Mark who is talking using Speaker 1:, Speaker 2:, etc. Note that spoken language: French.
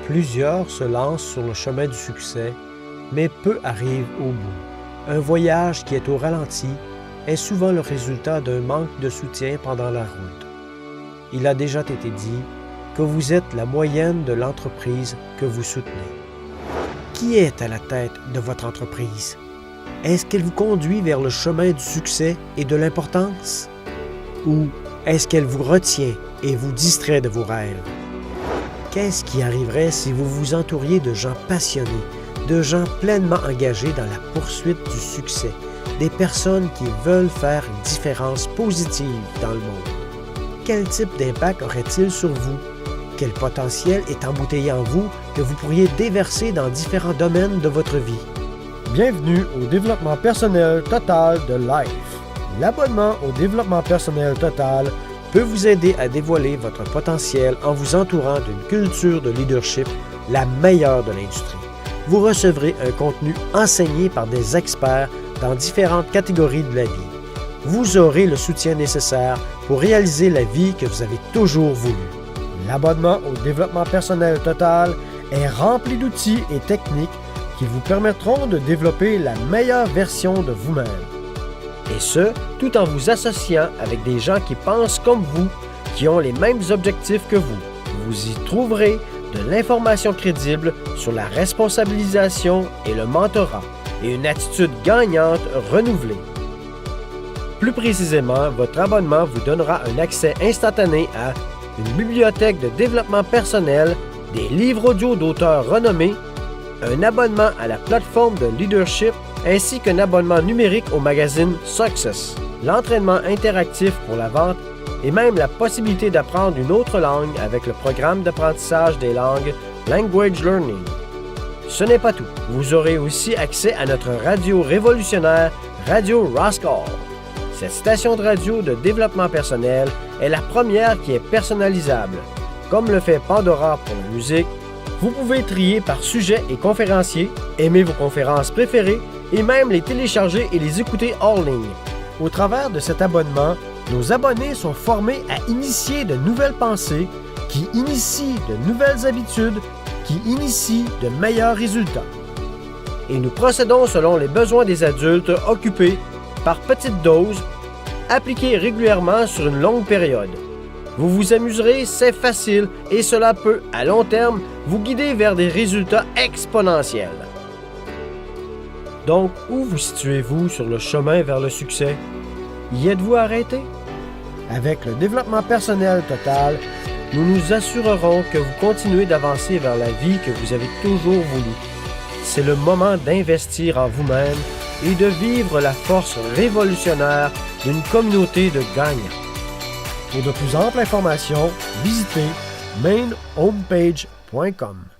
Speaker 1: Plusieurs se lancent sur le chemin du succès, mais peu arrivent au bout. Un voyage qui est au ralenti est souvent le résultat d'un manque de soutien pendant la route. Il a déjà été dit que vous êtes la moyenne de l'entreprise que vous soutenez. Qui est à la tête de votre entreprise? Est-ce qu'elle vous conduit vers le chemin du succès et de l'importance? Ou est-ce qu'elle vous retient et vous distrait de vos rêves? Qu'est-ce qui arriverait si vous vous entouriez de gens passionnés, de gens pleinement engagés dans la poursuite du succès, des personnes qui veulent faire une différence positive dans le monde? Quel type d'impact aurait-il sur vous? Quel potentiel est embouteillé en vous que vous pourriez déverser dans différents domaines de votre vie?
Speaker 2: Bienvenue au développement personnel total de Life. L'abonnement au développement personnel total
Speaker 1: peut vous aider à dévoiler votre potentiel en vous entourant d'une culture de leadership la meilleure de l'industrie. Vous recevrez un contenu enseigné par des experts dans différentes catégories de la vie. Vous aurez le soutien nécessaire pour réaliser la vie que vous avez toujours voulu.
Speaker 2: L'abonnement au développement personnel total est rempli d'outils et techniques qui vous permettront de développer la meilleure version de vous-même.
Speaker 1: Et ce, tout en vous associant avec des gens qui pensent comme vous, qui ont les mêmes objectifs que vous. Vous y trouverez de l'information crédible sur la responsabilisation et le mentorat et une attitude gagnante renouvelée. Plus précisément, votre abonnement vous donnera un accès instantané à une bibliothèque de développement personnel, des livres audio d'auteurs renommés, un abonnement à la plateforme de leadership ainsi qu'un abonnement numérique au magazine Success, l'entraînement interactif pour la vente et même la possibilité d'apprendre une autre langue avec le programme d'apprentissage des langues Language Learning. Ce n'est pas tout. Vous aurez aussi accès à notre radio révolutionnaire Radio Rascal. Cette station de radio de développement personnel est la première qui est personnalisable. Comme le fait Pandora pour la musique, vous pouvez trier par sujet et conférencier, aimer vos conférences préférées et même les télécharger et les écouter hors ligne.
Speaker 2: Au travers de cet abonnement, nos abonnés sont formés à initier de nouvelles pensées, qui initient de nouvelles habitudes, qui initient de meilleurs résultats.
Speaker 1: Et nous procédons selon les besoins des adultes occupés par petites doses, appliquées régulièrement sur une longue période. Vous vous amuserez, c'est facile et cela peut, à long terme, vous guider vers des résultats exponentiels. Donc, où vous situez-vous sur le chemin vers le succès? Y êtes-vous arrêté?
Speaker 2: Avec le développement personnel total,
Speaker 1: nous nous assurerons que vous continuez d'avancer vers la vie que vous avez toujours voulu. C'est le moment d'investir en vous-même et de vivre la force révolutionnaire d'une communauté de gagnants.
Speaker 2: Pour de plus amples informations, visitez mainhomepage.com.